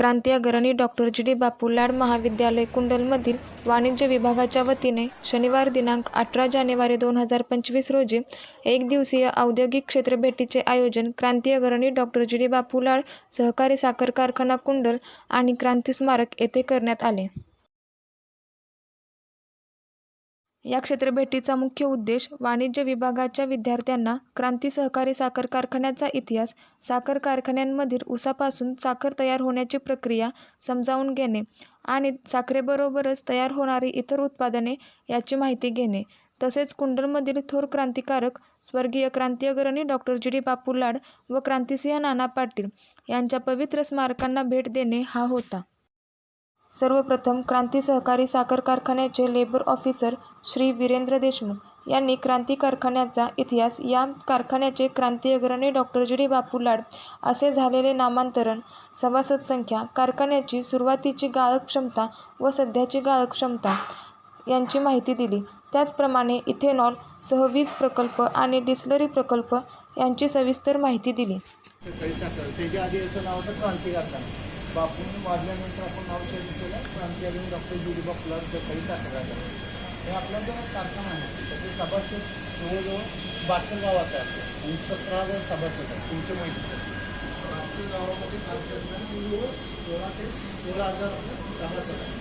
क्रांती अग्रणी doctor G D बापू लाड महाविद्यालय कुंडलमधील वाणिज्य विभागाच्या वतीने शनिवार दिनांक 18 जानेवारी 2025 रोजी एक दिवसीय औद्योगिक क्षेत्र भेटीचे आयोजन क्रांती अग्रणी डॉक्टर जी डी बापू लाड सहकारी साखर कारखाना कुंडल आणि क्रांती स्मारक येथे करण्यात आले. या क्षेत्रभेटीचा मुख्य उद्देश वाणिज्य विभागाच्या विद्यार्थ्यांना क्रांती सहकारी साखर कारखान्याचा इतिहास, साखर कारखान्यांमधील ऊसापासून साखर तयार होण्याची प्रक्रिया समजावून घेणे आणि साखरेबरोबरच तयार होणारी इतर उत्पादने याची माहिती घेणे, तसेच कुंडलमधील थोर क्रांतिकारक स्वर्गीय क्रांती अग्रणी डॉक्टर जी डी बापू लाड व क्रांतिसिंह नाना पाटील यांच्या पवित्र स्मारकांना भेट देणे हा होता. सर्वप्रथम क्रांती सहकारी साखर कारखान्याचे लेबर ऑफिसर श्री वीरेंद्र देशमुख यांनी क्रांती कारखान्याचा इतिहास, या कारखान्याचे क्रांती अग्रणी डॉक्टर जी डी बापू लाड असे झालेले नामांतरण, सभासद संख्या, कारखान्याची सुरुवातीची गाळप क्षमता व सध्याची गाळप क्षमता यांची माहिती दिली. त्याचप्रमाणे इथेनॉल सह वीज प्रकल्प आणि डिस्लरी प्रकल्प यांची सविस्तर माहिती दिली. त्याच्या आधी याचं नाव होतं क्रांती कारखाना. बापून वाढल्यानंतर आपण नाव चेंज केलं क्रांती अग्रणी डॉक्टर जी डी बापू लाड सहकारी साखर कारखाना. हे आपला जो कारखाना आहे त्याचे सभासद जवळजवळ 72 गावात आहे आणि 17,000 सभासद आहेत. तुमच्या माहिती आपल्या गावामध्ये कारखान्यामध्ये 16 ते 16,000 सभासद आहेत.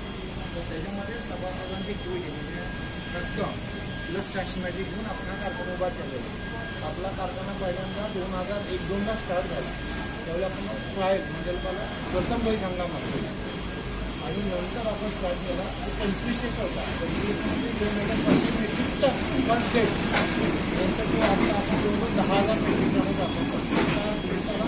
तर त्याच्यामध्ये सभासदांची कुळ म्हणजे रक्कम प्लस शासनाची घेऊन आपला कारखाना उभा केलेला. आपला कारखाना पहिल्यांदा 2001-2ला स्टार्ट झाला. त्यावेळी आपण ट्रायल म्हणजे प्रथम बैल हंगाम असतो आणि नंतर आपण स्टार्ट केला 25 होता. 25 म्हणजे 2 महिन्यात मेट्रिक टन पर डे. नंतर तो आता आपण जवळजवळ 10,000 मेट्रिक टनच आपण दिवसाला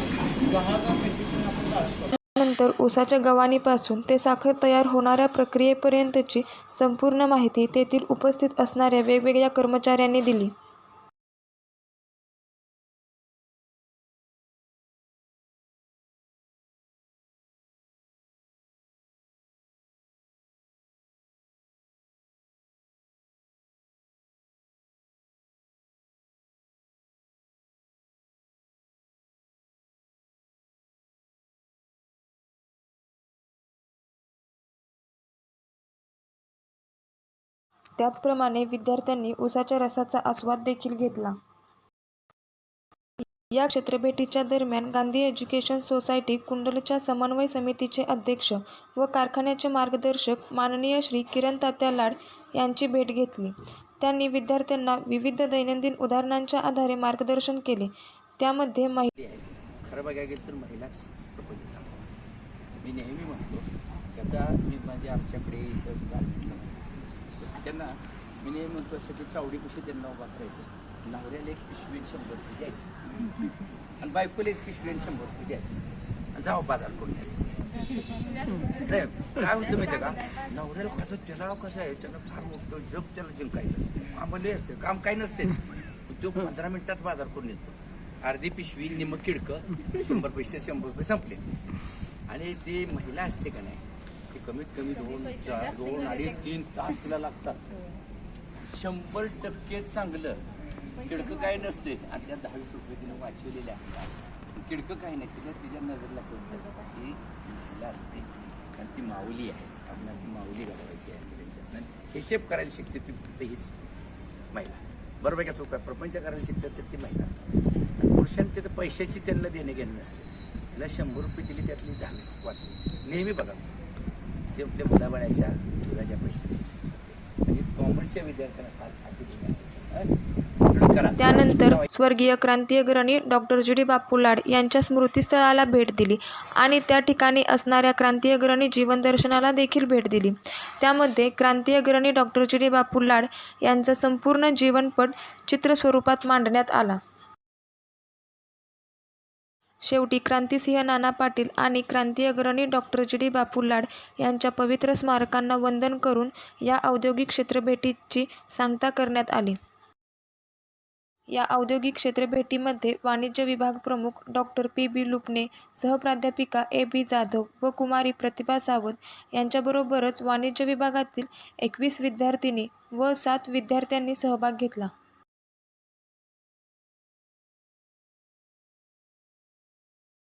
10,000 मेट्रिक टन आपण काढतो. त्यानंतर ऊसाच्या गव्हाणीपासून ते साखर तयार होणाऱ्या प्रक्रियेपर्यंतची संपूर्ण माहिती तेथील उपस्थित असणाऱ्या वेगवेगळ्या कर्मचाऱ्यांनी दिली. त्याचप्रमाणे विद्यार्थ्यांनी ऊसाच्या रसाचा आस्वाद देखील घेतला. या क्षेत्रभेटीच्या दरम्यान गांधी एज्युकेशन सोसायटी कुंडलच्या समन्वय समितीचे अध्यक्ष व कारखान्याचे मार्गदर्शक माननीय श्री किरण तात्या लाड यांची भेट घेतली. त्यांनी विद्यार्थ्यांना विविध दैनंदिन उदाहरणांच्या आधारे मार्गदर्शन केले. त्यामध्ये खरं बघायला गेलं तर महिलाच प्रपंच चांगला. मी नेहमी म्हणतो की आता मी म्हणजे आमच्याकडे इथं त्यांना मी नेहमी म्हणतो असं की चावडी कशी त्यांना उभा करायचं, नवऱ्याला एक पिशवी 100 रुपये द्यायची आणि बायकोला एक पिशवी 100 रुपये द्यायची आणि जावं बाजार करून द्यायचं. काय होतं माहिती का, नवऱ्याला कसं त्याला कसं आहे, त्याला फार मोठं जग त्याला जिंकायचं असतं, कामाला असते, काम काही नसते, तो 15 मिनिटात बाजार करून येतो. अर्धी पिशवी निम किडकं 100 पैसे 100 रुपये संपले. आणि ती महिला असते का नाही, ती कमीत कमी 2, 2.5-3 तास तिला लागतात. 100% चांगलं किडकं काही नसते आणि त्या 10-20 रुपये तिने वाचवलेले असतात. किडकं काही नाही, तिच्या नजरेला कळतं ही महिला असते कारण ती माऊली आहे. आपल्याला ती माऊली घालवायची आहे. हिशेब करायला शिकते ती फक्त हीच महिला. बरोबर का चूक आहे, प्रपंच करायला शिकतात तर ती महिला. आणि पुरुषांनी तर पैशाची त्यांना देणे घेणं नसते. तिला 100 रुपये दिली त्यातली 10 वाचवते. नेहमी बघा ते आपल्या मुलाबाळ्याच्या दुधाच्या पैशाची म्हणजे कॉमर्सच्या विद्यार्थ्यांना त्यानंतर स्वर्गीय क्रांती अग्रणी डॉक्टर जी डी बापू लाड यांच्या स्मृतीस्थळाला भेट दिली आणि त्या ठिकाणी असणाऱ्या क्रांती अग्रणी जीवन दर्शनाला देखील भेट दिली. त्यामध्ये क्रांती अग्रणी डॉक्टर जी डी बापू लाड यांचा संपूर्ण जीवनपट चित्रस्वरूपात मांडण्यात आला. शेवटी क्रांतिसिंह नाना पाटील आणि क्रांती अग्रणी डॉक्टर जी डी बापू लाड यांच्या पवित्र स्मारकांना वंदन करून या औद्योगिक क्षेत्रभेटीची सांगता करण्यात आली. या औद्योगिक क्षेत्रभेटीमध्ये वाणिज्य विभाग प्रमुख डॉक्टर पी बी लुपणे, सहप्राध्यापिका ए बी जाधव व कुमारी प्रतिभा सावंत यांच्याबरोबरच वाणिज्य विभागातील 21 विद्यार्थिनी व 7 विद्यार्थ्यांनी सहभाग घेतला.